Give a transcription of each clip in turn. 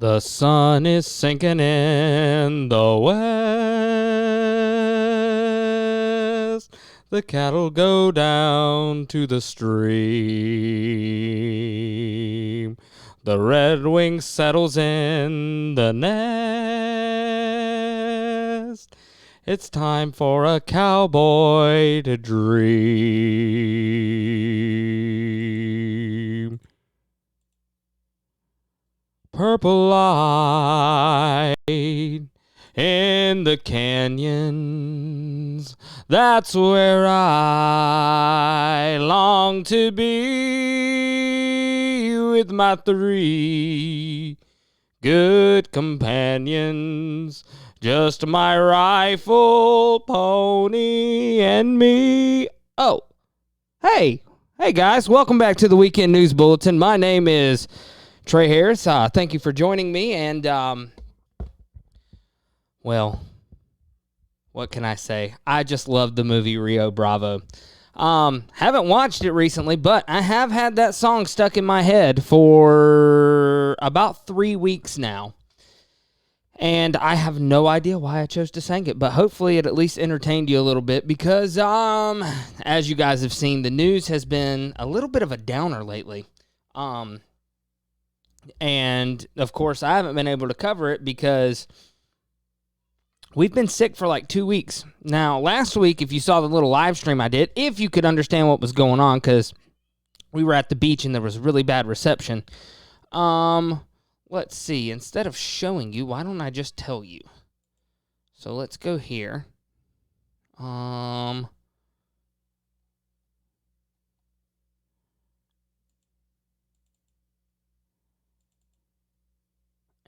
The sun is sinking in the west. The cattle go down to the stream. The red wing settles in the nest. It's time for a cowboy to dream. Purple-eyed in the canyons, that's where I long to be with my three good companions, just my rifle, pony, and me. Oh, hey guys, welcome back to the Weekend News Bulletin. My name is Trey Harris. Thank you for joining me, and well, what can I say? I just love the movie Rio Bravo. Haven't watched it recently, but I have had that song stuck in my head for about 3 weeks now. And I have no idea why I chose to sing it, but hopefully it at least entertained you a little bit because, as you guys have seen, the news has been a little bit of a downer lately. And, of course, I haven't been able to cover it because we've been sick for like 2 weeks. Now, last week, if you saw the little live stream I did, if you could understand what was going on, because we were at the beach and there was really bad reception. Let's see. Instead of showing you, why don't I just tell you? So let's go here.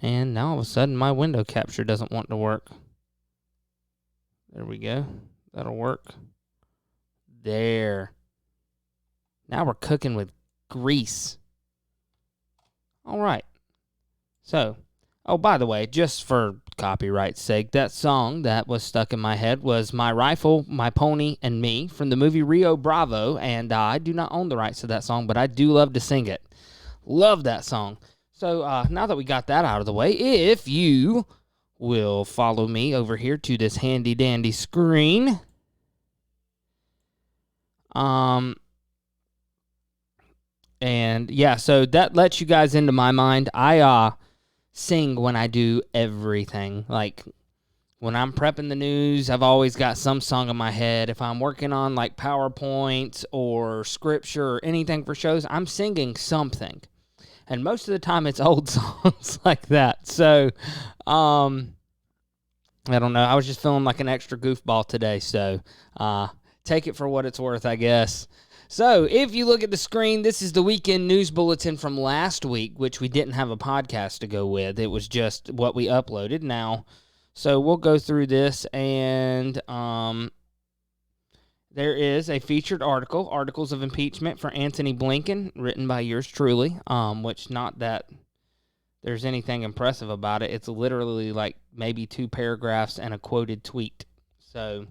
And now all of a sudden my window capture doesn't want to work. There we go. That'll work. There. Now we're cooking with grease. All right. So, oh, by the way, just for copyright's sake, that song that was stuck in my head was My Rifle, My Pony, and Me from the movie Rio Bravo, and I do not own the rights to that song, but I do love to sing it. Love that song. So, now that we got that out of the way, if you will follow me over here to this handy-dandy screen. And, yeah, so that lets you guys into my mind. I sing when I do everything. Like, when I'm prepping the news, I've always got some song in my head. If I'm working on, like, PowerPoints or scripture or anything for shows, I'm singing something. And most of the time, it's old songs like that. So, I don't know. I was just feeling like an extra goofball today. So, take it for what it's worth, I guess. So, if you look at the screen, this is the Weekend News Bulletin from last week, which we didn't have a podcast to go with. It was just what we uploaded now. So, we'll go through this, and there is a featured article, Articles of Impeachment for Antony Blinken, written by yours truly, which not that there's anything impressive about it. It's literally like maybe 2 paragraphs and a quoted tweet. So,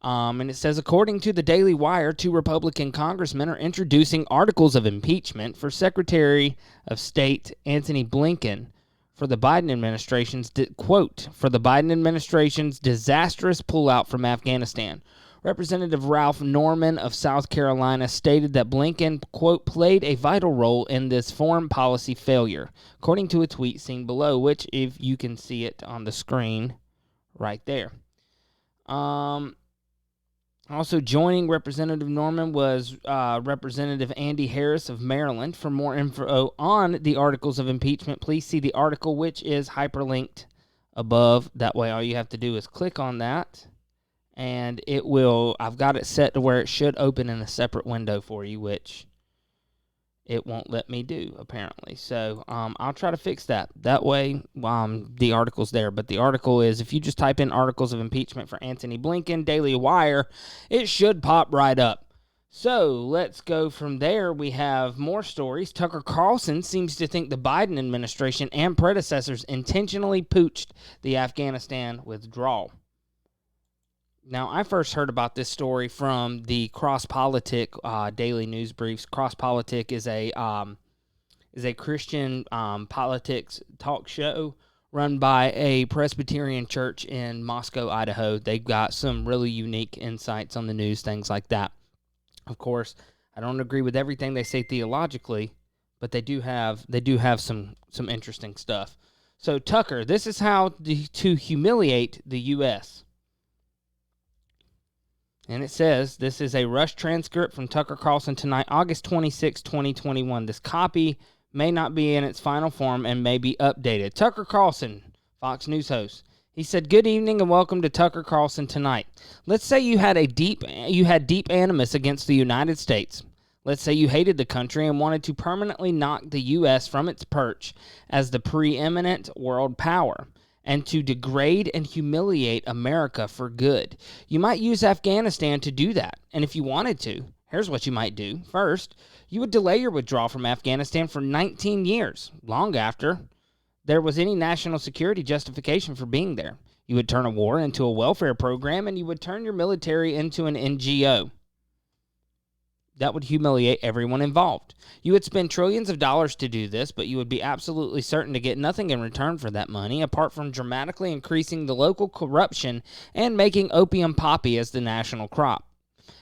and it says, according to the Daily Wire, 2 Republican congressmen are introducing articles of impeachment for Secretary of State Antony Blinken for the Biden administration's, quote, for the Biden administration's disastrous pullout from Afghanistan. Representative Ralph Norman of South Carolina stated that Blinken, quote, played a vital role in this foreign policy failure, according to a tweet seen below, which, if you can see it on the screen right there. Also joining Representative Norman was Representative Andy Harris of Maryland. For more info on the articles of impeachment, please see the article, which is hyperlinked above. That way, all you have to do is click on that, and it will, I've got it set to where it should open in a separate window for you, which it won't let me do, apparently. So I'll try to fix that. That way, the article's there. But the article is, if you just type in articles of impeachment for Antony Blinken, Daily Wire, it should pop right up. So let's go from there. We have more stories. Tucker Carlson seems to think the Biden administration and predecessors intentionally pooched the Afghanistan withdrawal. Now, I first heard about this story from the Cross Politic daily news briefs. Cross Politic is a is a Christian politics talk show run by a Presbyterian church in Moscow, Idaho. They've got some really unique insights on the news, things like that. Of course, I don't agree with everything they say theologically, but they do have some interesting stuff. So Tucker, this is how to humiliate the U.S. And it says, this is a rush transcript from Tucker Carlson tonight, August 26, 2021. This copy may not be in its final form and may be updated. Tucker Carlson, Fox News host. He said, "Good evening and welcome to Tucker Carlson tonight. Let's say you had deep animus against the United States. Let's say you hated the country and wanted to permanently knock the U.S. from its perch as the preeminent world power, and to degrade and humiliate America for good. You might use Afghanistan to do that, and if you wanted to, here's what you might do. First, you would delay your withdrawal from Afghanistan for 19 years, long after there was any national security justification for being there. You would turn a war into a welfare program, and you would turn your military into an NGO. That would humiliate everyone involved. You would spend trillions of dollars to do this, but you would be absolutely certain to get nothing in return for that money, apart from dramatically increasing the local corruption and making opium poppy as the national crop.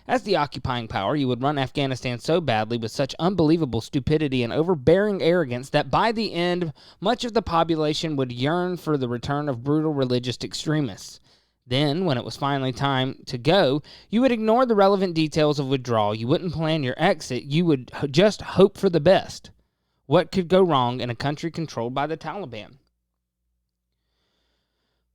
As the occupying power, you would run Afghanistan so badly with such unbelievable stupidity and overbearing arrogance that by the end, much of the population would yearn for the return of brutal religious extremists. Then, when it was finally time to go, you would ignore the relevant details of withdrawal. You wouldn't plan your exit. You would just hope for the best. What could go wrong in a country controlled by the Taliban?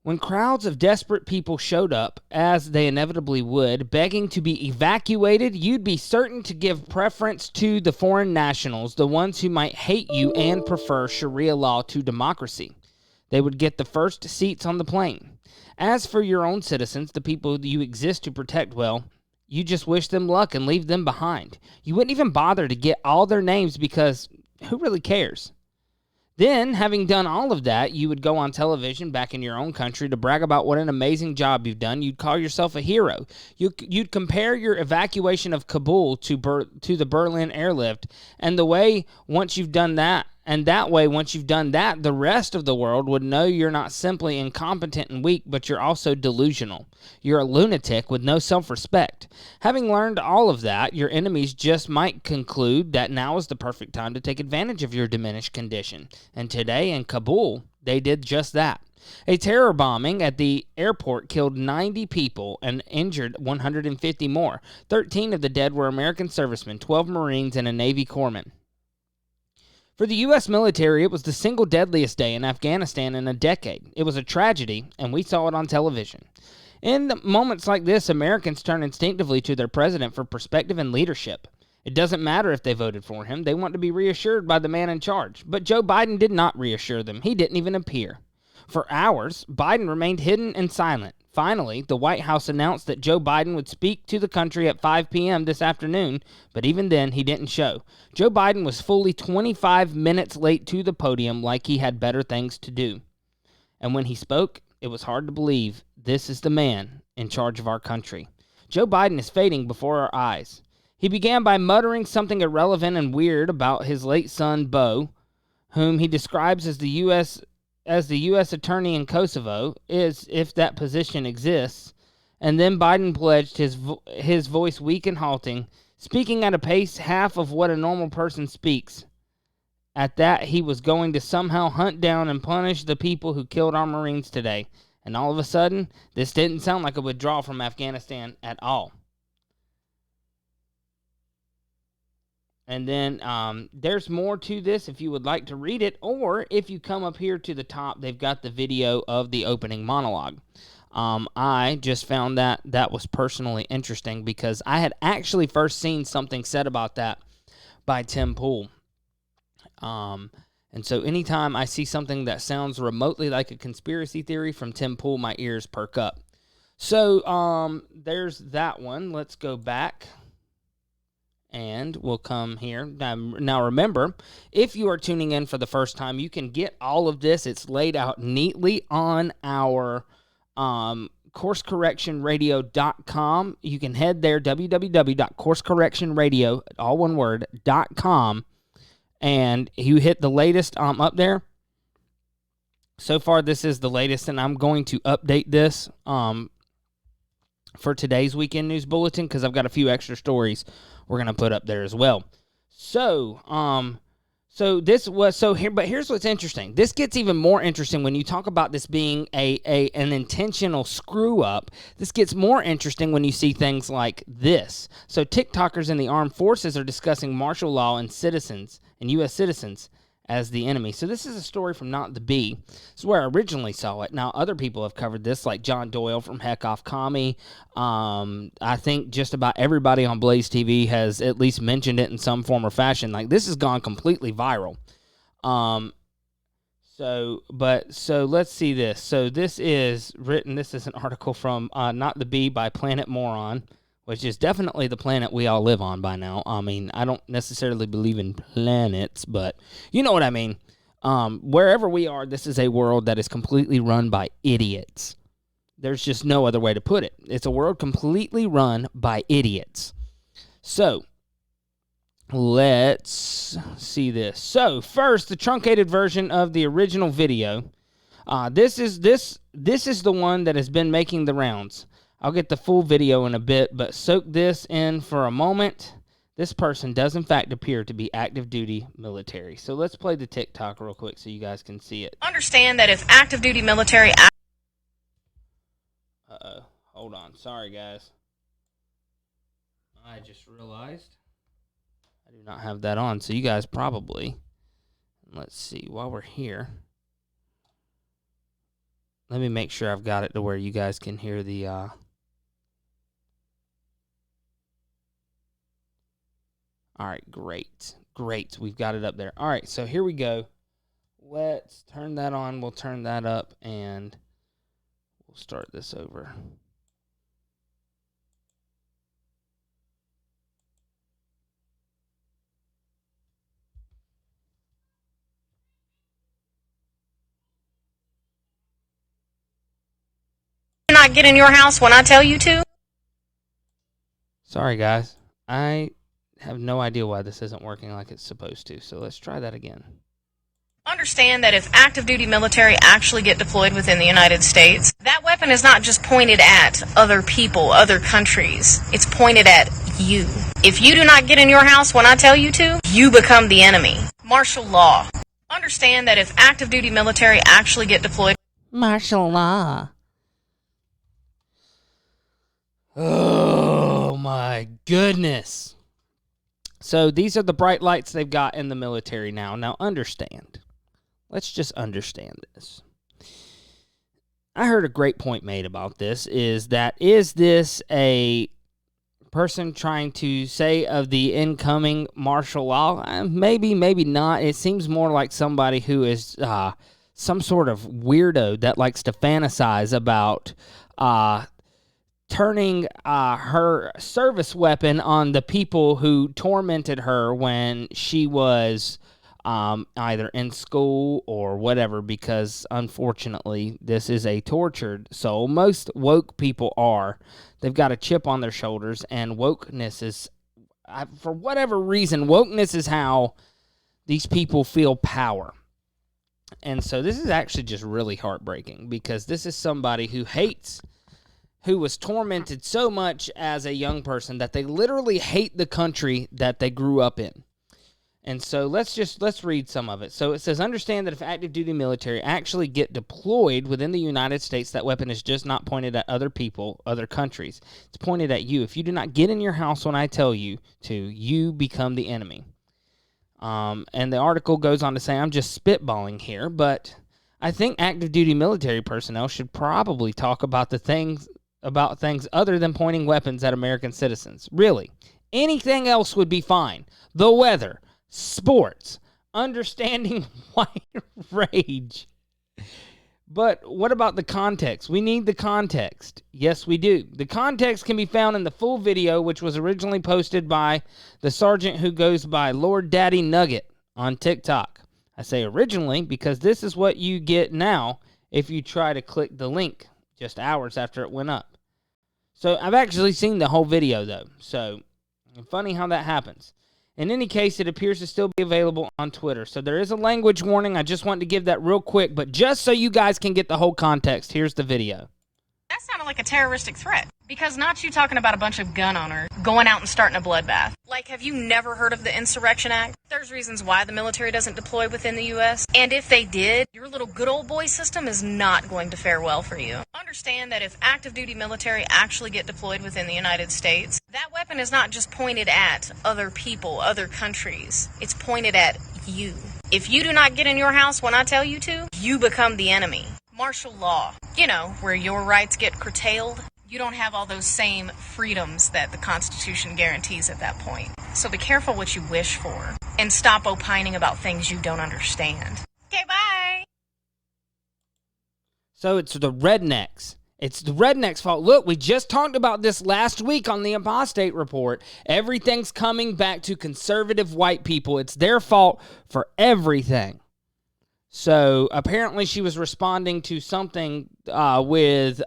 When crowds of desperate people showed up, as they inevitably would, begging to be evacuated, you'd be certain to give preference to the foreign nationals, the ones who might hate you and prefer Sharia law to democracy. They would get the first seats on the plane. As for your own citizens, the people you exist to protect, well, you just wish them luck and leave them behind. You wouldn't even bother to get all their names because who really cares? Then, having done all of that, you would go on television back in your own country to brag about what an amazing job you've done. You'd call yourself a hero. You'd compare your evacuation of Kabul to the Berlin airlift, and once you've done that, the rest of the world would know you're not simply incompetent and weak, but you're also delusional. You're a lunatic with no self-respect. Having learned all of that, your enemies just might conclude that now is the perfect time to take advantage of your diminished condition. And today in Kabul, they did just that. A terror bombing at the airport killed 90 people and injured 150 more. 13 of the dead were American servicemen, 12 Marines, and a Navy corpsman. For the U.S. military, it was the single deadliest day in Afghanistan in a decade. It was a tragedy, and we saw it on television. In moments like this, Americans turn instinctively to their president for perspective and leadership. It doesn't matter if they voted for him. They want to be reassured by the man in charge. But Joe Biden did not reassure them. He didn't even appear. For hours, Biden remained hidden and silent. Finally, the White House announced that Joe Biden would speak to the country at 5 p.m. this afternoon, but even then, he didn't show. Joe Biden was fully 25 minutes late to the podium like he had better things to do. And when he spoke, it was hard to believe this is the man in charge of our country. Joe Biden is fading before our eyes. He began by muttering something irrelevant and weird about his late son, Beau, whom he describes as the U.S. attorney in Kosovo, if that position exists. And then Biden pledged, his voice weak and halting, speaking at a pace half of what a normal person speaks. At that, he was going to somehow hunt down and punish the people who killed our Marines today. And all of a sudden, this didn't sound like a withdrawal from Afghanistan at all. And then there's more to this if you would like to read it, or if you come up here to the top, they've got the video of the opening monologue. I just found that was personally interesting because I had actually first seen something said about that by Tim Pool. And so anytime I see something that sounds remotely like a conspiracy theory from Tim Pool, my ears perk up. So there's that one. Let's go back. And we'll come here. Now remember, if you are tuning in for the first time, you can get all of this. It's laid out neatly on our coursecorrectionradio.com. You can head there, www.coursecorrectionradio, all one word, .com, and you hit the latest up there. So far, this is the latest, and I'm going to update this for today's Weekend News Bulletin because I've got a few extra stories we're going to put up there as well. So, but here's what's interesting. This gets even more interesting when you talk about this being an intentional screw up. This gets more interesting when you see things like this. So TikTokers in the armed forces are discussing martial law and U.S. citizens as the enemy. So this is a story from Not the Bee. This is where I originally saw it. Now, other people have covered this, like John Doyle from Heck Off Commie. I think just about everybody on Blaze TV has at least mentioned it in some form or fashion. Like, this has gone completely viral. So let's see this. So this is an article from Not the Bee by Planet Moron, which is definitely the planet we all live on by now. I mean, I don't necessarily believe in planets, but you know what I mean. Wherever we are, this is a world that is completely run by idiots. There's just no other way to put it. It's a world completely run by idiots. So, let's see this. So, first, the truncated version of the original video. This is the one that has been making the rounds. I'll get the full video in a bit, but soak this in for a moment. This person does, in fact, appear to be active duty military. So let's play the TikTok real quick so you guys can see it. Understand that if active duty military... Hold on. Sorry, guys. I just realized I do not have that on, so you guys probably... Let's see. While we're here, let me make sure I've got it to where you guys can hear the... All right, great. We've got it up there. All right, so here we go. Let's turn that on. We'll turn that up, and we'll start this over. Not get in your house when I tell you to? Sorry, guys. I have no idea why this isn't working like it's supposed to, so let's try that again. Understand that if active duty military actually get deployed within the United States, that weapon is not just pointed at other people, other countries. It's pointed at you. If you do not get in your house when I tell you to, you become the enemy. Martial law. Understand that if active duty military actually get deployed... Martial law. Oh, my goodness. So these are the bright lights they've got in the military now. Now, understand. Let's just understand this. I heard a great point made about this, is this a person trying to say of the incoming martial law? Maybe, maybe not. It seems more like somebody who is some sort of weirdo that likes to fantasize about turning her service weapon on the people who tormented her when she was either in school or whatever, because unfortunately this is a tortured soul. Most woke people are. They've got a chip on their shoulders, and wokeness is, for whatever reason, wokeness is how these people feel power. And so this is actually just really heartbreaking, because this is somebody who was tormented so much as a young person that they literally hate the country that they grew up in. And so let's read some of it. So it says, understand that if active duty military actually get deployed within the United States, that weapon is just not pointed at other people, other countries. It's pointed at you. If you do not get in your house when I tell you to, you become the enemy. And the article goes on to say, I'm just spitballing here, but I think active duty military personnel should probably talk about things other than pointing weapons at American citizens. Really. Anything else would be fine. The weather, sports, understanding white rage. But what about the context? We need the context. Yes, we do. The context can be found in the full video, which was originally posted by the sergeant who goes by Lord Daddy Nugget on TikTok. I say originally because this is what you get now if you try to click the link just hours after it went up. So I've actually seen the whole video, though. So funny how that happens. In any case, it appears to still be available on Twitter. So there is a language warning. I just wanted to give that real quick, but just so you guys can get the whole context, here's the video. That sounded like a terroristic threat. Because not you talking about a bunch of gun owners going out and starting a bloodbath. Like, have you never heard of the Insurrection Act? There's reasons why the military doesn't deploy within the U.S. And if they did, your little good old boy system is not going to fare well for you. Understand that if active duty military actually get deployed within the United States, that weapon is not just pointed at other people, other countries. It's pointed at you. If you do not get in your house when I tell you to, you become the enemy. Martial law. You know, where your rights get curtailed. You don't have all those same freedoms that the Constitution guarantees at that point. So be careful what you wish for. And stop opining about things you don't understand. Okay, bye! So it's the rednecks. It's the rednecks' fault. Look, we just talked about this last week on the Apostate Report. Everything's coming back to conservative white people. It's their fault for everything. So apparently she was responding to something with...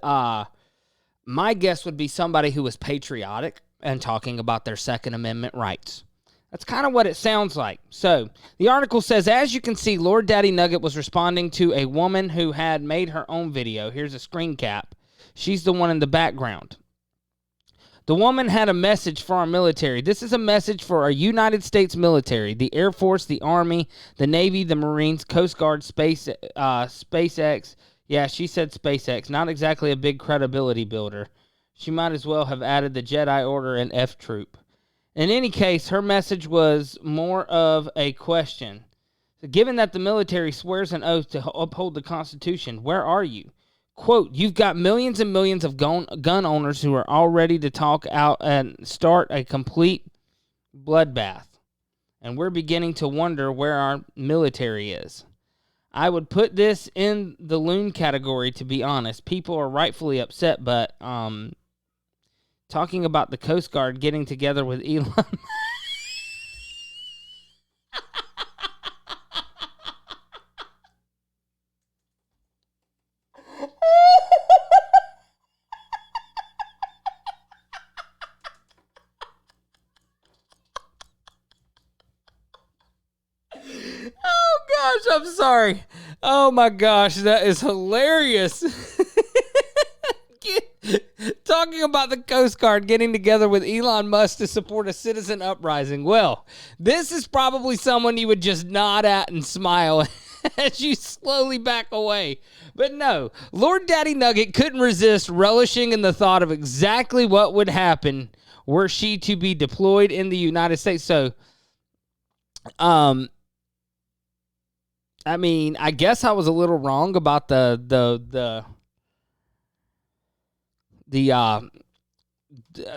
my guess would be somebody who was patriotic and talking about their Second Amendment rights. That's kind of what it sounds like. So, the article says, as you can see, Lord Daddy Nugget was responding to a woman who had made her own video. Here's a screen cap. She's the one in the background. The woman had a message for our military. This is a message for our United States military, the Air Force, the Army, the Navy, the Marines, Coast Guard, SpaceX. Yeah, she said SpaceX. Not exactly a big credibility builder. She might as well have added the Jedi Order and F-Troop. In any case, her message was more of a question. So given that the military swears an oath to uphold the Constitution, where are you? Quote, you've got millions and millions of gun owners who are all ready to talk out and start a complete bloodbath. And we're beginning to wonder where our military is. I would put this in the loon category, to be honest. People are rightfully upset, but talking about the Coast Guard getting together with Elon... Oh, gosh, I'm sorry. Oh, my gosh, that is hilarious. Talking about the Coast Guard getting together with Elon Musk to support a citizen uprising. Well, this is probably someone you would just nod at and smile as you slowly back away. But no, Lord Daddy Nugget couldn't resist relishing in the thought of exactly what would happen were she to be deployed in the United States. So, I mean, I guess I was a little wrong about the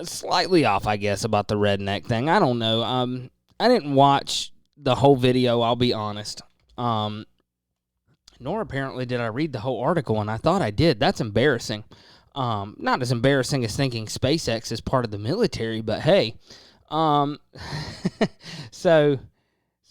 slightly off, I guess, about the redneck thing. I don't know. I didn't watch the whole video, I'll be honest. Nor apparently did I read the whole article, and I thought I did. That's embarrassing. Not as embarrassing as thinking SpaceX is part of the military, but hey. So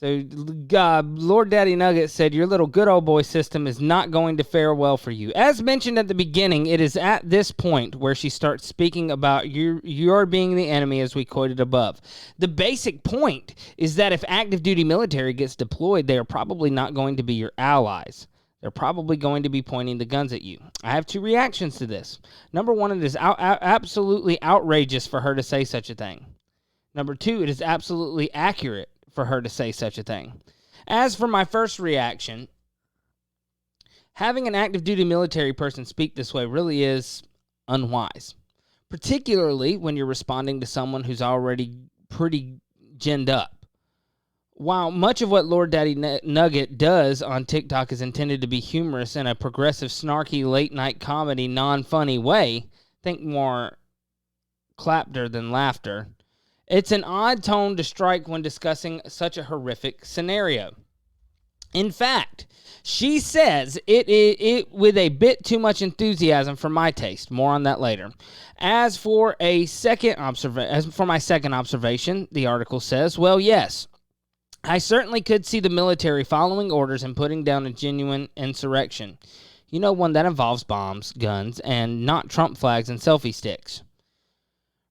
Lord Daddy Nugget said, your little good old boy system is not going to fare well for you. As mentioned at the beginning, it is at this point where she starts speaking about you're being the enemy, as we quoted above. The basic point is that if active duty military gets deployed, they are probably not going to be your allies. They're probably going to be pointing the guns at you. I have two reactions to this. Number one, it is absolutely outrageous for her to say such a thing. Number two, it is absolutely accurate for her to say such a thing. As for my first reaction, having an active duty military person speak this way really is unwise, particularly when you're responding to someone who's already pretty ginned up. While much of what Lord Daddy Nugget does on TikTok is intended to be humorous in a progressive, snarky, late-night comedy, non-funny way, think more clapter than laughter, it's an odd tone to strike when discussing such a horrific scenario. In fact, she says it with a bit too much enthusiasm for my taste. More on that later. As for my second observation, the article says, well, yes, I certainly could see the military following orders and putting down a genuine insurrection. One that involves bombs, guns, and not Trump flags and selfie sticks.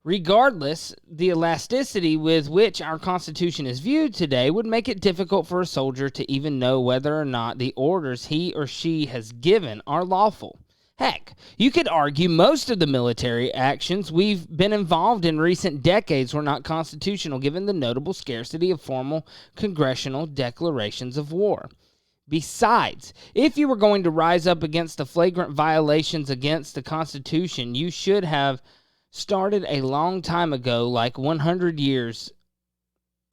Regardless, the elasticity with which our Constitution is viewed today would make it difficult for a soldier to even know whether or not the orders he or she has given are lawful. Heck, you could argue most of the military actions we've been involved in recent decades were not constitutional given the notable scarcity of formal congressional declarations of war. Besides, if you were going to rise up against the flagrant violations against the Constitution, you should have started a long time ago, like 100 years,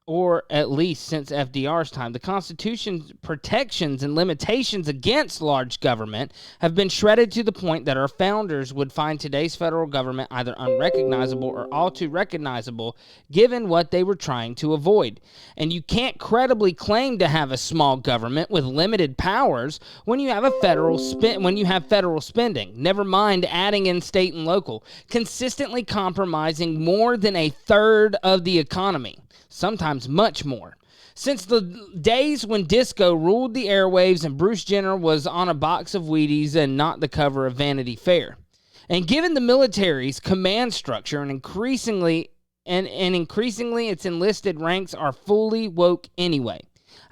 or at least since FDR's time. The Constitution's protections and limitations against large government have been shredded to the point that our founders would find today's federal government either unrecognizable or all too recognizable, given what they were trying to avoid. And you can't credibly claim to have a small government with limited powers when you have federal spending, never mind adding in state and local, consistently compromising more than a third of the economy. Sometimes much more. Since the days when disco ruled the airwaves and Bruce Jenner was on a box of Wheaties and not the cover of Vanity Fair. And given the military's command structure and increasingly its enlisted ranks are fully woke anyway,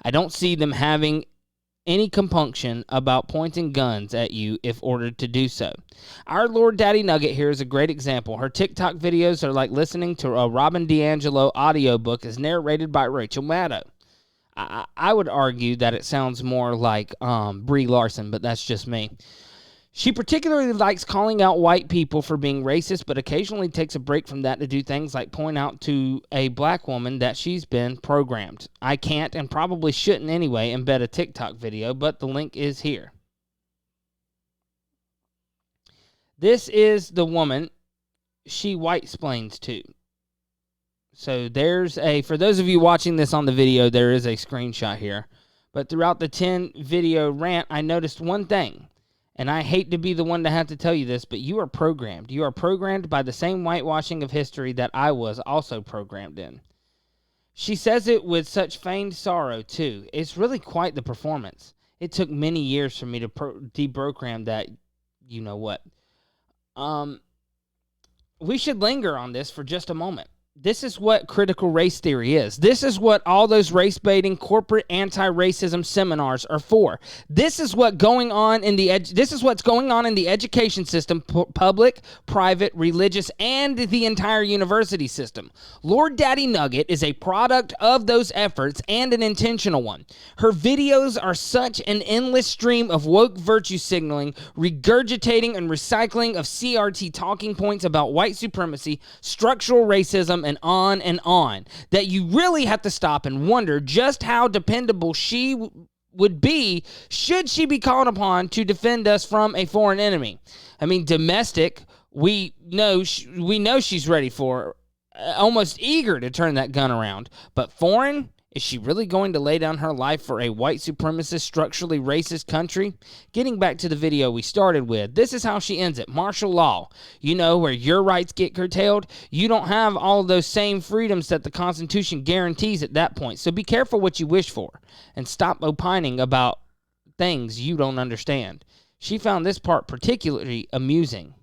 I don't see them having any compunction about pointing guns at you if ordered to do so. Our Lord Daddy Nugget here is a great example. Her TikTok videos are like listening to a Robin DiAngelo audiobook as narrated by Rachel Maddow. I would argue that it sounds more like Brie Larson, but that's just me. She particularly likes calling out white people for being racist, but occasionally takes a break from that to do things like point out to a black woman that she's been programmed. I can't, and probably shouldn't anyway, embed a TikTok video, but the link is here. This is the woman she white-splains to. So there's for those of you watching this on the video, there is a screenshot here. But throughout the 10-video rant, I noticed one thing. And I hate to be the one to have to tell you this, but you are programmed. You are programmed by the same whitewashing of history that I was also programmed in. She says it with such feigned sorrow, too. It's really quite the performance. It took many years for me to deprogram that, you know what. We should linger on this for just a moment. This is what critical race theory is. This is what all those race-baiting corporate anti-racism seminars are for. This is what's going on in the education system, public, private, religious, and the entire university system. Lord Daddy Nugget is a product of those efforts and an intentional one. Her videos are such an endless stream of woke virtue signaling, regurgitating and recycling of CRT talking points about white supremacy, structural racism, and on, that you really have to stop and wonder just how dependable she would be should she be called upon to defend us from a foreign enemy. I mean, domestic, we know she's ready for, almost eager to turn that gun around. But foreign? Is she really going to lay down her life for a white supremacist, structurally racist country? Getting back to the video we started with, this is how she ends it. Martial law. You know, where your rights get curtailed. You don't have all of those same freedoms that the Constitution guarantees at that point. So be careful what you wish for. And stop opining about things you don't understand. She found this part particularly amusing.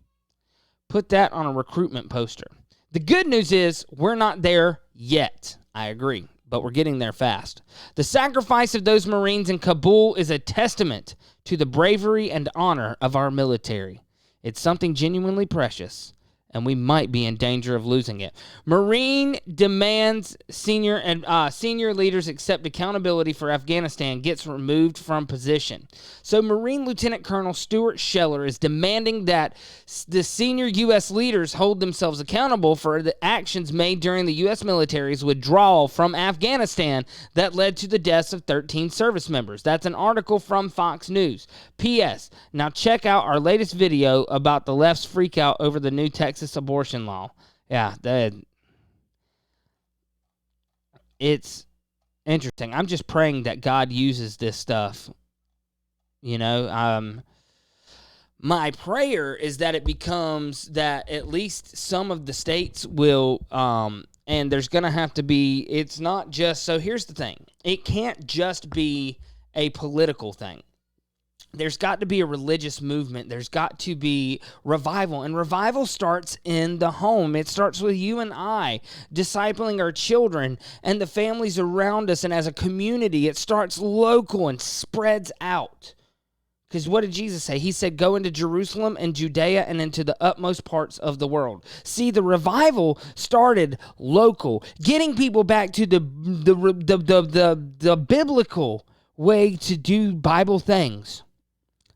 Put that on a recruitment poster. The good news is we're not there yet. I agree. But we're getting there fast. The sacrifice of those Marines in Kabul is a testament to the bravery and honor of our military. It's something genuinely precious, and we might be in danger of losing it. Marine demands senior leaders accept accountability for Afghanistan gets removed from position. So Marine Lieutenant Colonel Stuart Scheller is demanding that the senior U.S. leaders hold themselves accountable for the actions made during the U.S. military's withdrawal from Afghanistan that led to the deaths of 13 service members. That's an article from Fox News. P.S. Now check out our latest video about the left's freak out over the new Texas abortion law. Yeah, it's interesting. I'm just praying that God uses this stuff. You know, my prayer is that it becomes that at least some of the states will, and there's going to have to be, it's not just, so here's the thing. It can't just be a political thing. there's got to be a religious movement. There's got to be revival. And revival starts in the home. It starts with you and I discipling our children and the families around us. And as a community, it starts local and spreads out. Because what did Jesus say? He said, go into Jerusalem and Judea and into the utmost parts of the world. See, the revival started local, getting people back to the biblical way to do Bible things.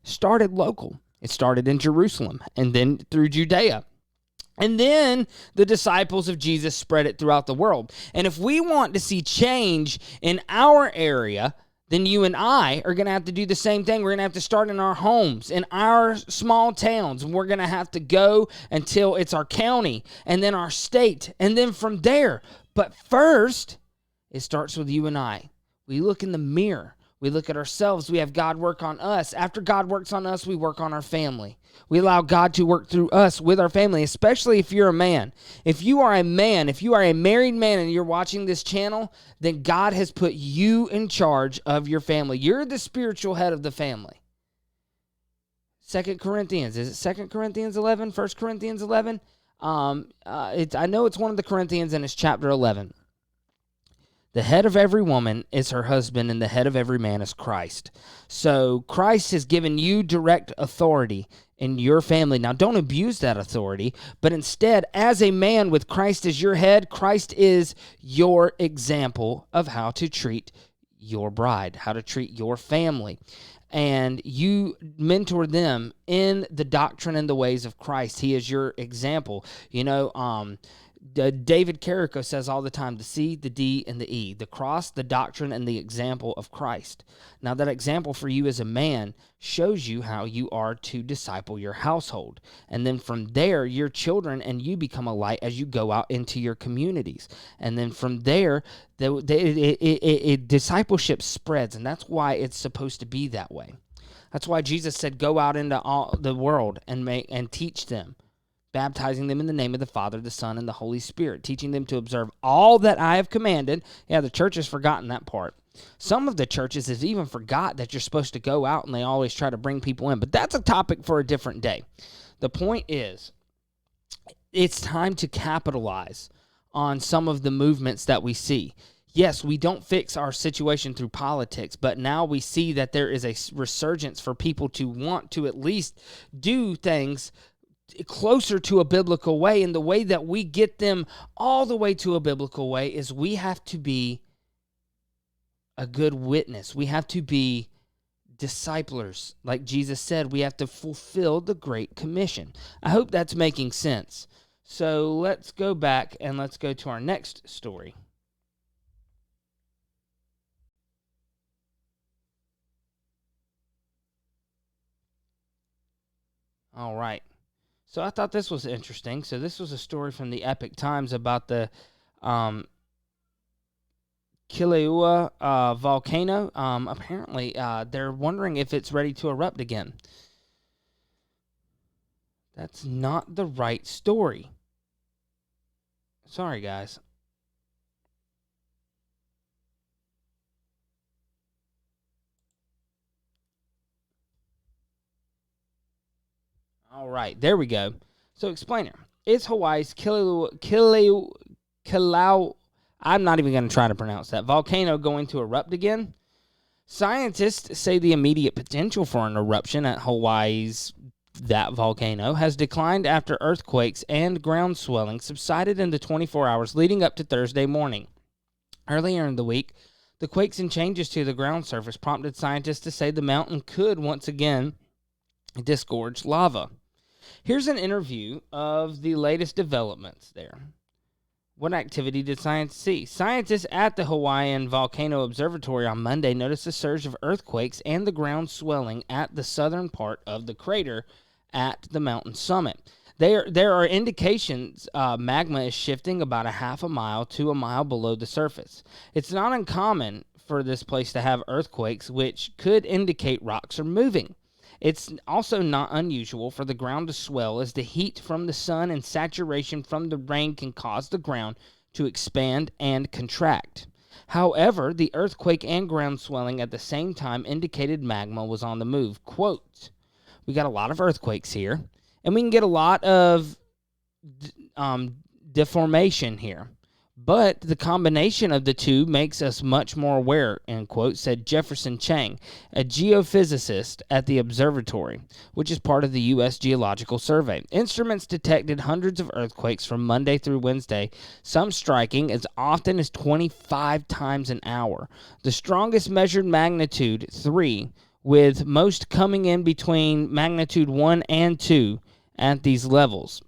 Started local. It started in Jerusalem and then through Judea. And then the disciples of Jesus spread it throughout the world. And if we want to see change in our area, then you and I are going to have to do the same thing. We're going to have to start in our homes, in our small towns. We're going to have to go until it's our county and then our state and then from there. But first, it starts with you and I. We look in the mirror. We look at ourselves. We have God work on us. After God works on us, we work on our family. We allow God to work through us with our family, especially if you're a man. If you are a man, if you are a married man and you're watching this channel, then God has put you in charge of your family. You're the spiritual head of the family. 2 Corinthians, is it 2 Corinthians 11, 1 Corinthians 11? I know it's one of the Corinthians and it's chapter 11. The head of every woman is her husband, and the head of every man is Christ. So Christ has given you direct authority in your family. Now, don't abuse that authority, but instead, as a man with Christ as your head, Christ is your example of how to treat your bride, how to treat your family. And you mentor them in the doctrine and the ways of Christ. He is your example. David Carrico says all the time, the C, the D, and the E, the cross, the doctrine, and the example of Christ. Now, that example for you as a man shows you how you are to disciple your household. And then from there, your children and you become a light as you go out into your communities. And then from there, discipleship spreads, and that's why it's supposed to be that way. That's why Jesus said, go out into all the world and teach them, baptizing them in the name of the Father, the Son, and the Holy Spirit, teaching them to observe all that I have commanded. Yeah, the church has forgotten that part. Some of the churches have even forgot that you're supposed to go out, and they always try to bring people in. But that's a topic for a different day. The point is, it's time to capitalize on some of the movements that we see. Yes, we don't fix our situation through politics, but now we see that there is a resurgence for people to want to at least do things closer to a biblical way, and the way that we get them all the way to a biblical way is we have to be a good witness. We have to be disciplers. Like Jesus said, we have to fulfill the Great Commission. I hope that's making sense. So let's go back and let's go to our next story. All right. So I thought this was interesting. So this was a story from the Epic Times about the Kilauea volcano. Apparently, they're wondering if it's ready to erupt again. That's not the right story. Sorry, guys. All right, there we go. So explainer. Is Hawaii's Kilauea, I'm not even going to try to pronounce that, volcano going to erupt again? Scientists say the immediate potential for an eruption at Hawaii's that volcano has declined after earthquakes and ground swelling subsided in the 24 hours leading up to Thursday morning. Earlier in the week, the quakes and changes to the ground surface prompted scientists to say the mountain could once again disgorge lava. Here's an interview of the latest developments there. What activity did science see? Scientists at the Hawaiian Volcano Observatory on Monday noticed a surge of earthquakes and the ground swelling at the southern part of the crater at the mountain summit. There are indications magma is shifting about a half a mile to a mile below the surface. It's not uncommon for this place to have earthquakes, which could indicate rocks are moving. It's also not unusual for the ground to swell as the heat from the sun and saturation from the rain can cause the ground to expand and contract. However, the earthquake and ground swelling at the same time indicated magma was on the move. Quote, we got a lot of earthquakes here, and we can get a lot of deformation here. But the combination of the two makes us much more aware, end quote, said Jefferson Chang, a geophysicist at the observatory, which is part of the U.S. Geological Survey. Instruments detected hundreds of earthquakes from Monday through Wednesday, some striking as often as 25 times an hour. The strongest measured magnitude 3, with most coming in between magnitude 1 and 2 at these levels.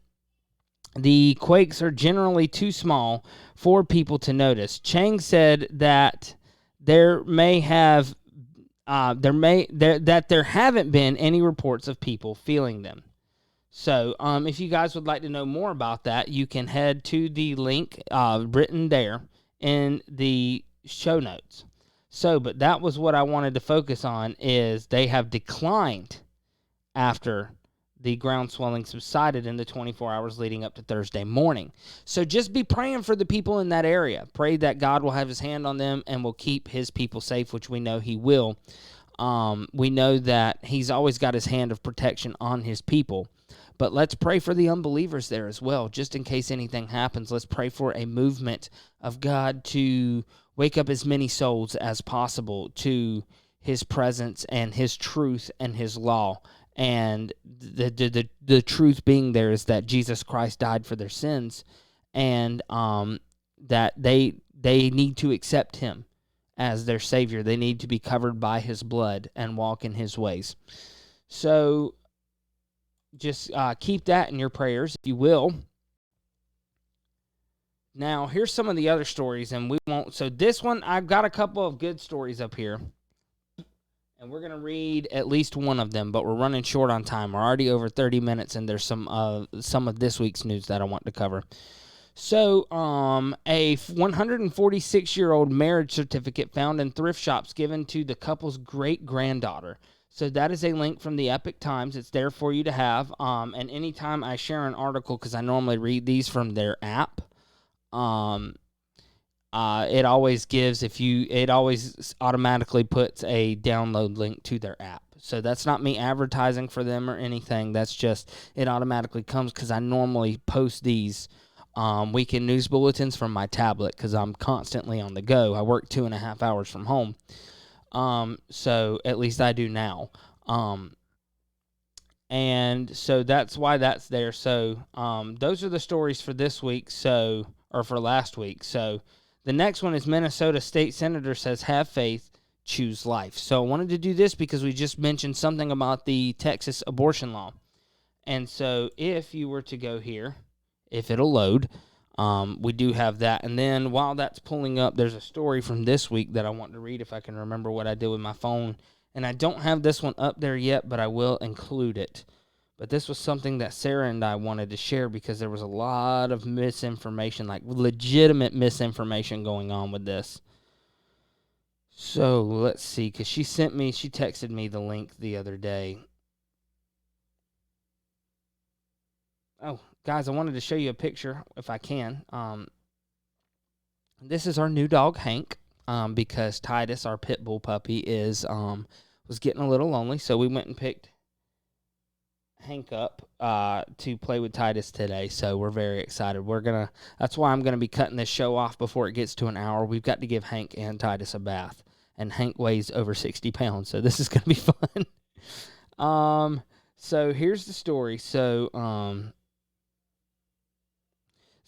The quakes are generally too small for people to notice. Chang said that there haven't been any reports of people feeling them. So, if you guys would like to know more about that, you can head to the link written there in the show notes. So, but that was what I wanted to focus on, is they have declined after the ground swelling subsided in the 24 hours leading up to Thursday morning. So just be praying for the people in that area. Pray that God will have his hand on them and will keep his people safe, which we know he will. We know that he's always got his hand of protection on his people. But let's pray for the unbelievers there as well. Just in case anything happens, let's pray for a movement of God to wake up as many souls as possible to his presence and his truth and his law. And the truth being there is that Jesus Christ died for their sins, and that they need to accept him as their Savior. They need to be covered by his blood and walk in his ways. So just keep that in your prayers, if you will. Now, here's some of the other stories, and we won't. So this one, I've got a couple of good stories up here. And we're going to read at least one of them, but we're running short on time. We're already over 30 minutes, and there's some of this week's news that I want to cover. So, a 146-year-old marriage certificate found in thrift shops given to the couple's great-granddaughter. So that is a link from the Epic Times. It's there for you to have. And anytime I share an article, because I normally read these from their app, it always automatically puts a download link to their app. So that's not me advertising for them or anything. That's just, it automatically comes because I normally post these weekend news bulletins from my tablet because I'm constantly on the go. I work 2.5 hours from home. So at least I do now. And so that's why that's there. So those are the stories for this week, or for last week. So the next one is Minnesota State Senator says, have faith, choose life. So I wanted to do this because we just mentioned something about the Texas abortion law. And so if you were to go here, if it'll load, we do have that. And then while that's pulling up, there's a story from this week that I want to read if I can remember what I did with my phone. And I don't have this one up there yet, but I will include it. But this was something that Sarah and I wanted to share because there was a lot of misinformation, like legitimate misinformation going on with this. So let's see, because she texted me the link the other day. Oh, guys, I wanted to show you a picture if I can. This is our new dog, Hank, because Titus, our pit bull puppy, was getting a little lonely, so we went and picked Hank up to play with Titus today, so we're very excited. That's why I'm gonna be cutting this show off before it gets to an hour. We've got to give Hank and Titus a bath, and Hank weighs over 60 pounds, so this is gonna be fun. So here's the story. So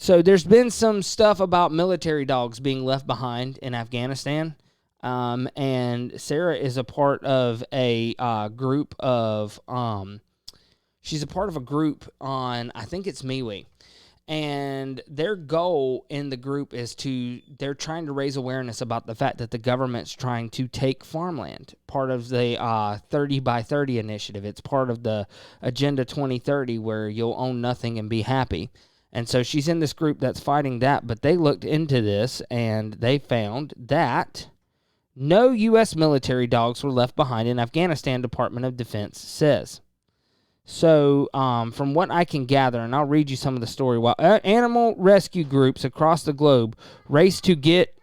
there's been some stuff about military dogs being left behind in Afghanistan. And Sarah is a part of a group of she's a part of a group on, I think it's MeWe. And their goal in the group is they're trying to raise awareness about the fact that the government's trying to take farmland, part of the 30 by 30 initiative. It's part of the Agenda 2030 where you'll own nothing and be happy. And so she's in this group that's fighting that, but they looked into this and they found that no U.S. military dogs were left behind in Afghanistan, Department of Defense says. So, from what I can gather, and I'll read you some of the story, while animal rescue groups across the globe race to get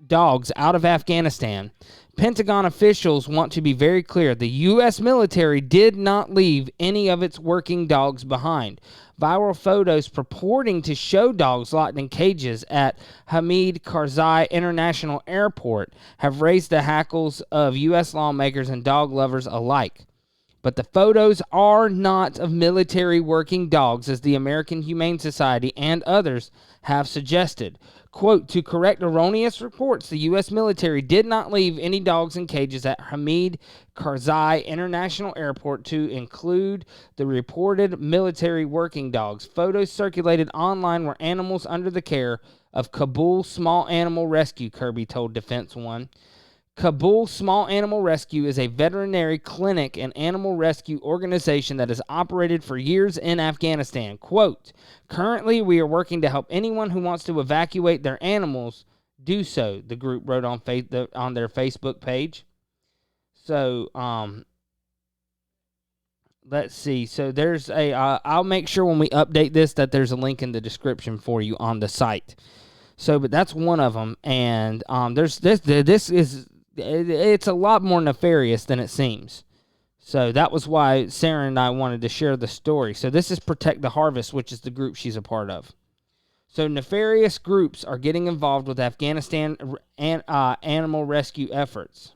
dogs out of Afghanistan. Pentagon officials want to be very clear. The U.S. military did not leave any of its working dogs behind. Viral photos purporting to show dogs locked in cages at Hamid Karzai International Airport have raised the hackles of U.S. lawmakers and dog lovers alike. But the photos are not of military working dogs, as the American Humane Society and others have suggested. Quote, to correct erroneous reports, the U.S. military did not leave any dogs in cages at Hamid Karzai International Airport to include the reported military working dogs. Photos circulated online were animals under the care of Kabul Small Animal Rescue, Kirby told Defense One. Kabul Small Animal Rescue is a veterinary clinic and animal rescue organization that has operated for years in Afghanistan. Quote, currently we are working to help anyone who wants to evacuate their animals do so, the group wrote on their Facebook page. So, let's see. So there's I'll make sure when we update this that there's a link in the description for you on the site. So, but that's one of them. And there's it's a lot more nefarious than it seems. So that was why Sarah and I wanted to share the story. So this is Protect the Harvest, which is the group she's a part of. So nefarious groups are getting involved with Afghanistan animal rescue efforts.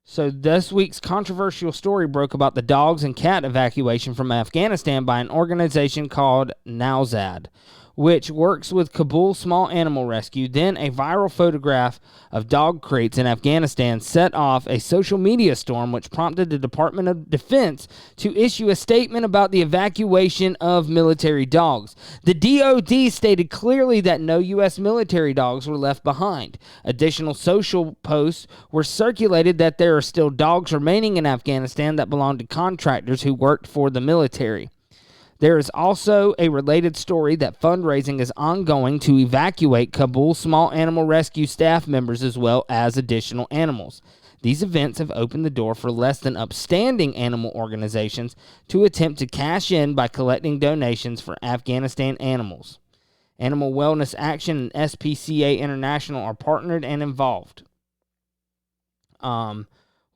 So this week's controversial story broke about the dogs and cat evacuation from Afghanistan by an organization called Nowzad, which works with Kabul Small Animal Rescue. Then a viral photograph of dog crates in Afghanistan set off a social media storm, which prompted the Department of Defense to issue a statement about the evacuation of military dogs. The DoD stated clearly that no U.S. military dogs were left behind. Additional social posts were circulated that there are still dogs remaining in Afghanistan that belong to contractors who worked for the military. There is also a related story that fundraising is ongoing to evacuate Kabul Small Animal Rescue staff members as well as additional animals. These events have opened the door for less than upstanding animal organizations to attempt to cash in by collecting donations for Afghanistan animals. Animal Wellness Action and SPCA International are partnered and involved.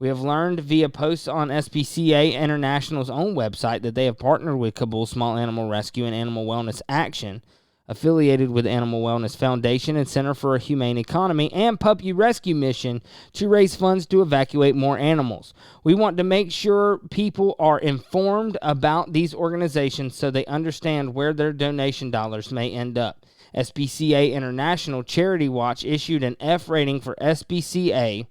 We have learned via posts on SPCA International's own website that they have partnered with Kabul Small Animal Rescue and Animal Wellness Action, affiliated with Animal Wellness Foundation and Center for a Humane Economy and Puppy Rescue Mission to raise funds to evacuate more animals. We want to make sure people are informed about these organizations so they understand where their donation dollars may end up. SPCA International Charity Watch issued an F rating for SPCA.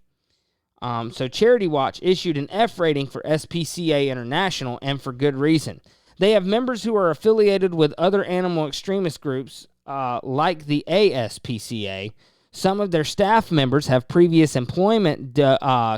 So Charity Watch issued an F rating for SPCA International, and for good reason. They have members who are affiliated with other animal extremist groups like the ASPCA. Some of their staff members have previous employment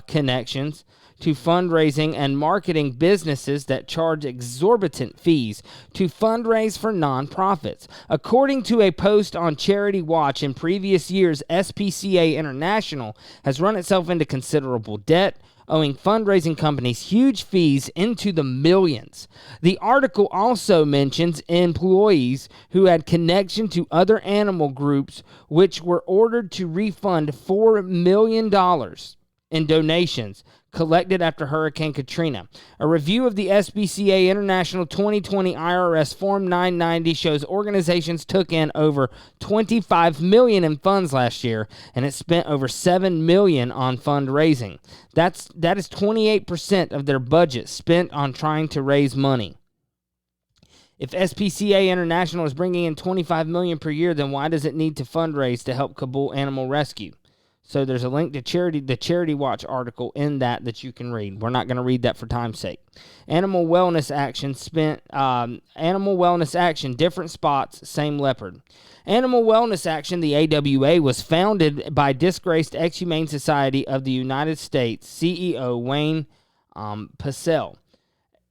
connections to fundraising and marketing businesses that charge exorbitant fees to fundraise for nonprofits. According to a post on Charity Watch, in previous years, SPCA International has run itself into considerable debt, owing fundraising companies huge fees into the millions. The article also mentions employees who had connection to other animal groups which were ordered to refund $4 million in donations collected after Hurricane Katrina. A review of the SPCA International 2020 IRS Form 990 shows organizations took in over $25 million in funds last year, and it spent over $7 million on fundraising. That is 28% of their budget spent on trying to raise money. If SPCA International is bringing in $25 million per year, then why does it need to fundraise to help Kabul Animal Rescue? So there's a link to the Charity Watch article in that you can read. We're not going to read that for time's sake. Animal Wellness Action, different spots, same leopard. Animal Wellness Action, the AWA, was founded by disgraced ex-Humane Society of the United States CEO Wayne Pacell.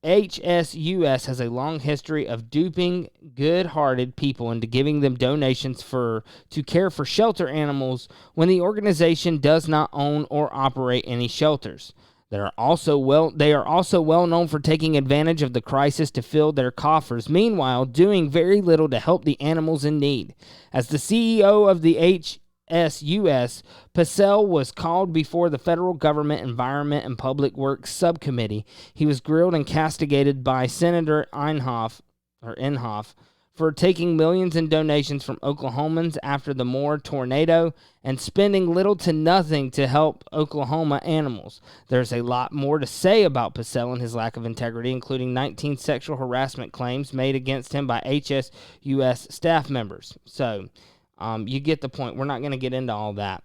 HSUS has a long history of duping good-hearted people into giving them donations to care for shelter animals when the organization does not own or operate any shelters. They are also well known for taking advantage of the crisis to fill their coffers, meanwhile doing very little to help the animals in need. As the CEO of the HSUS, Pacell was called before the federal government Environment and Public Works Subcommittee. He was grilled and castigated by Senator Inhofe for taking millions in donations from Oklahomans after the Moore tornado and spending little to nothing to help Oklahoma animals. There's a lot more to say about Pacell and his lack of integrity, including 19 sexual harassment claims made against him by HSUS staff members. So, you get the point. We're not going to get into all that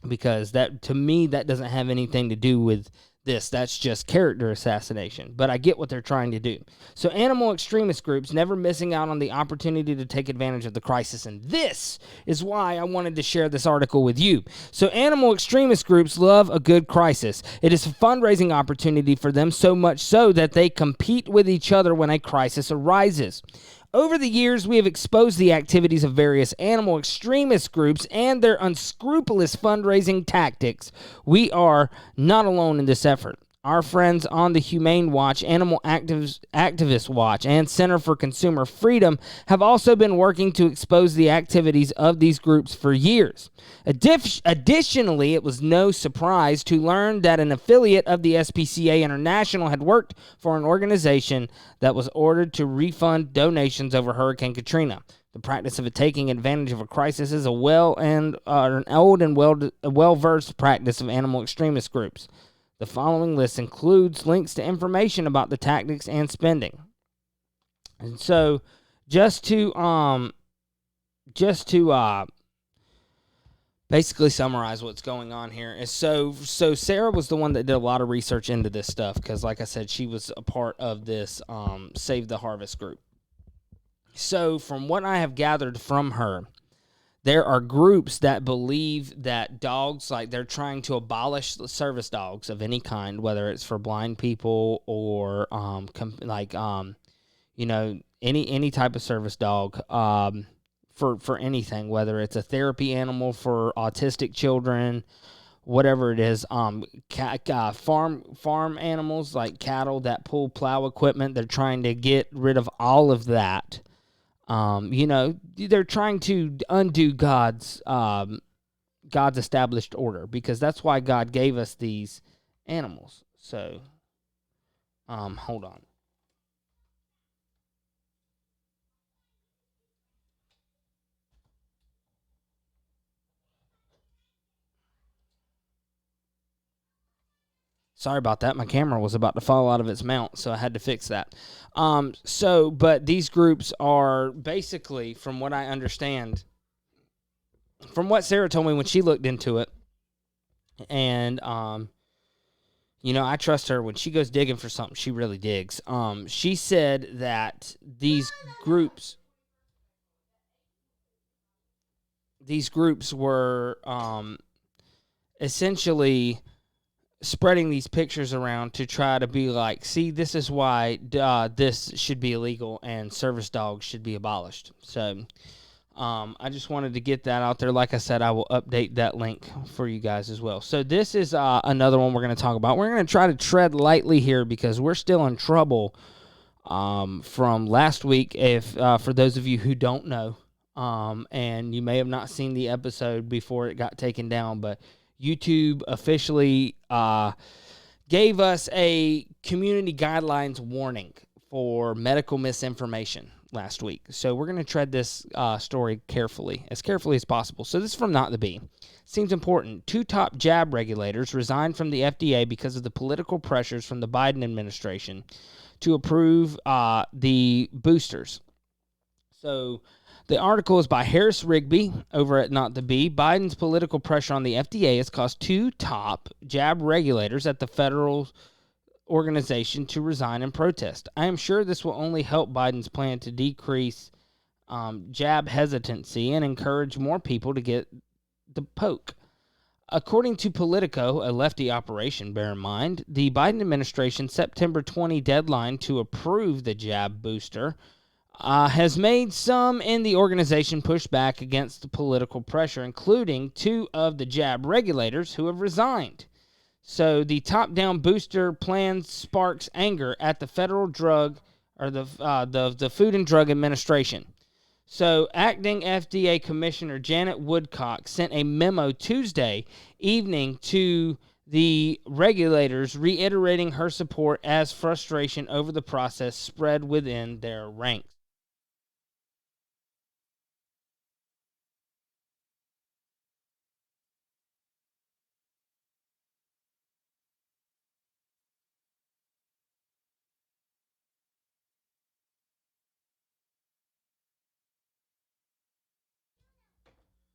because that, to me, that doesn't have anything to do with this. That's just character assassination. But I get what they're trying to do. So animal extremist groups never missing out on the opportunity to take advantage of the crisis. And this is why I wanted to share this article with you. So animal extremist groups love a good crisis. It is a fundraising opportunity for them, so much so that they compete with each other when a crisis arises. Over the years, we have exposed the activities of various animal extremist groups and their unscrupulous fundraising tactics. We are not alone in this effort. Our friends on the Humane Watch, Animal Activist Watch, and Center for Consumer Freedom have also been working to expose the activities of these groups for years. Additionally, it was no surprise to learn that an affiliate of the SPCA International had worked for an organization that was ordered to refund donations over Hurricane Katrina. The practice of taking advantage of a crisis is an old and well-versed practice of animal extremist groups. The following list includes links to information about the tactics and spending. And so, just to basically summarize what's going on here is so Sarah was the one that did a lot of research into this stuff because, like I said, she was a part of this Save the Harvest group. So, from what I have gathered from her, there are groups that believe that dogs, like they're trying to abolish the service dogs of any kind, whether it's for blind people or any type of service dog for anything, whether it's a therapy animal for autistic children, whatever it is. Farm animals like cattle that pull plow equipment, they're trying to get rid of all of that. They're trying to undo God's established order because that's why God gave us these animals. So, hold on. Sorry about that. My camera was about to fall out of its mount, so I had to fix that. But these groups are basically, from what I understand, from what Sarah told me when she looked into it, and, I trust her. When she goes digging for something, she really digs. She said that these groups were essentially spreading these pictures around to try to be like, see, this is why this should be illegal and service dogs should be abolished. So I just wanted to get that out there. Like I said, I will update that link for you guys as well. So this is another one we're going to talk about. We're going to try to tread lightly here because we're still in trouble from last week. If for those of you who don't know, and you may have not seen the episode before it got taken down, but YouTube officially gave us a community guidelines warning for medical misinformation last week. So we're going to tread this story as carefully as possible. So this is from Not the Bee. Seems important. 2 top jab regulators resigned from the FDA because of the political pressures from the Biden administration to approve the boosters. So the article is by Harris Rigby over at Not the Bee. Biden's political pressure on the FDA has caused 2 top jab regulators at the federal organization to resign in protest. I am sure this will only help Biden's plan to decrease jab hesitancy and encourage more people to get the poke. According to Politico, a lefty operation, bear in mind, the Biden administration's September 20 deadline to approve the jab booster has made some in the organization push back against the political pressure, including 2 of the jab regulators who have resigned. So the top-down booster plan sparks anger at the federal drug or the Food and Drug Administration. So, acting FDA Commissioner Janet Woodcock sent a memo Tuesday evening to the regulators reiterating her support as frustration over the process spread within their ranks.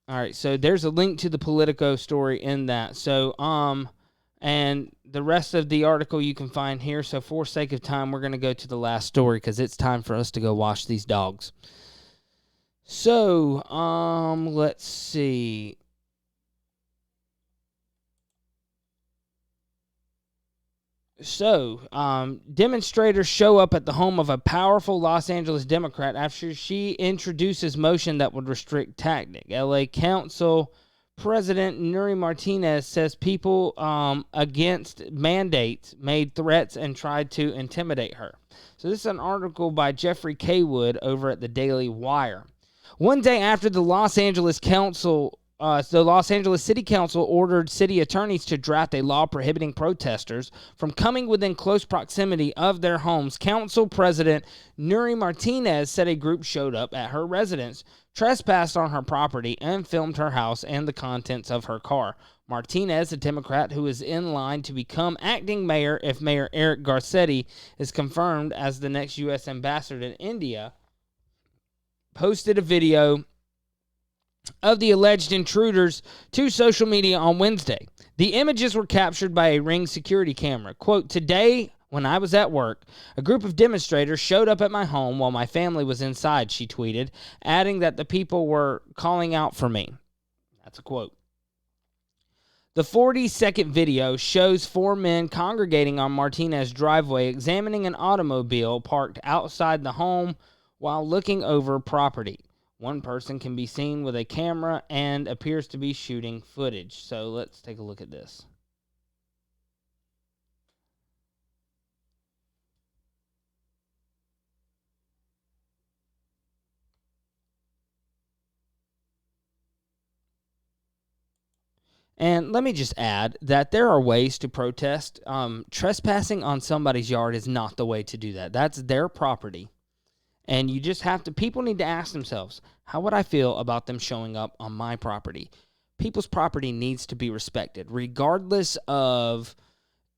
All right, so there's a link to the Politico story in that. So, and the rest of the article you can find here. So, for sake of time, we're going to go to the last story because it's time for us to go wash these dogs. So, let's see. So, demonstrators show up at the home of a powerful Los Angeles Democrat after she introduces motion that would restrict tactic. LA Council President Nuri Martinez says people against mandates made threats and tried to intimidate her. So this is an article by Jeffrey K. Wood over at the Daily Wire. One day after the Los Angeles City Council ordered city attorneys to draft a law prohibiting protesters from coming within close proximity of their homes. Council President Nuri Martinez said a group showed up at her residence, trespassed on her property, and filmed her house and the contents of her car. Martinez, a Democrat who is in line to become acting mayor if Mayor Eric Garcetti is confirmed as the next U.S. ambassador to India, posted a video of the alleged intruders to social media on Wednesday. The images were captured by a Ring security camera. Quote, "Today, when I was at work, a group of demonstrators showed up at my home while my family was inside," she tweeted, adding that the people were calling out for me. That's a quote. The 40-second video shows four men congregating on Martinez's driveway, examining an automobile parked outside the home while looking over property. One person can be seen with a camera and appears to be shooting footage. So let's take a look at this. And let me just add that there are ways to protest. Trespassing on somebody's yard is not the way to do that. That's their property. And you just have to, people need to ask themselves, how would I feel about them showing up on my property? People's property needs to be respected, regardless of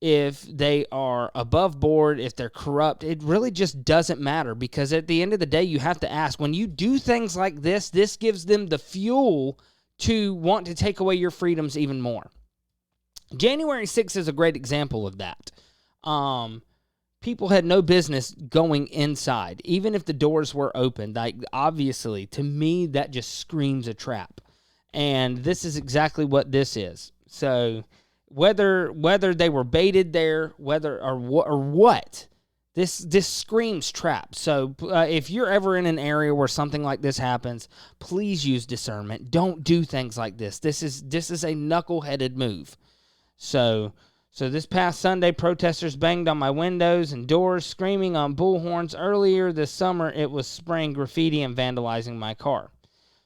if they are above board, if they're corrupt. It really just doesn't matter, because at the end of the day, you have to ask, when you do things like this gives them the fuel to want to take away your freedoms even more. January 6th is a great example of that. People had no business going inside, even if the doors were open. Like, obviously, to me, that just screams a trap. And this is exactly what this is. So, whether they were baited there, what, this screams trap. So, if you're ever in an area where something like this happens, please use discernment. Don't do things like this. This is a knuckleheaded move. So this past Sunday, protesters banged on my windows and doors, screaming on bullhorns. Earlier this summer, it was spraying graffiti and vandalizing my car.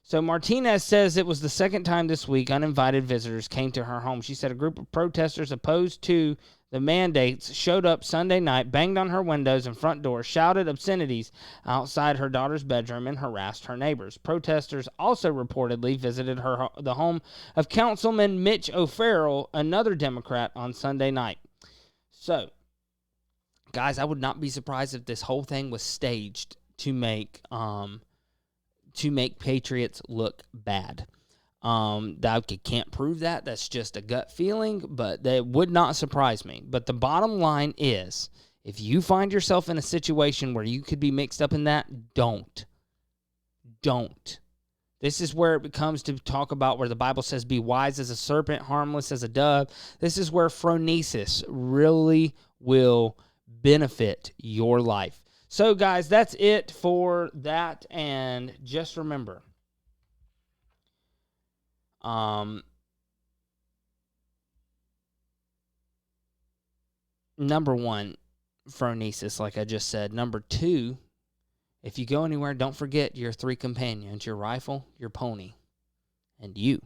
So Martinez says it was the second time this week uninvited visitors came to her home. She said a group of protesters opposed to the mandates showed up Sunday night, banged on her windows and front door, shouted obscenities outside her daughter's bedroom, and harassed her neighbors. Protesters also reportedly visited the home of Councilman Mitch O'Farrell, another Democrat, on Sunday night. So, guys, I would not be surprised if this whole thing was staged to make patriots look bad. I can't prove that. That's just a gut feeling, but that would not surprise me. But the bottom line is, if you find yourself in a situation where you could be mixed up in that, don't. This is where it becomes to talk about where the Bible says, be wise as a serpent, harmless as a dove. This is where phronesis really will benefit your life. So, guys, that's it for that. And just remember, number one, phronesis, like I just said. Number two, if you go anywhere, don't forget your three companions, your rifle, your pony, and you.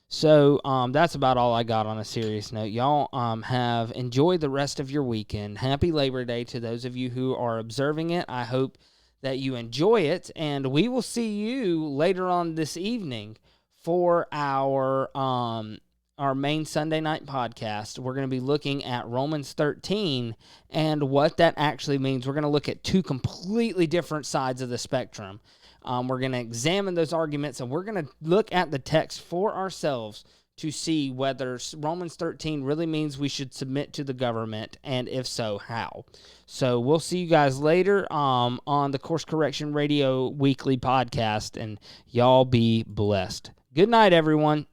So that's about all I got on a serious note. Y'all have enjoyed the rest of your weekend. Happy Labor Day to those of you who are observing it. I hope that you enjoy it, and we will see you later on this evening for our main Sunday night podcast. We're going to be looking at Romans 13 and what that actually means. We're going to look at two completely different sides of the spectrum. We're going to examine those arguments, and we're going to look at the text for ourselves to see whether Romans 13 really means we should submit to the government, and if so, how. So we'll see you guys later on the Course Correction Radio Weekly podcast, and y'all be blessed. Good night, everyone.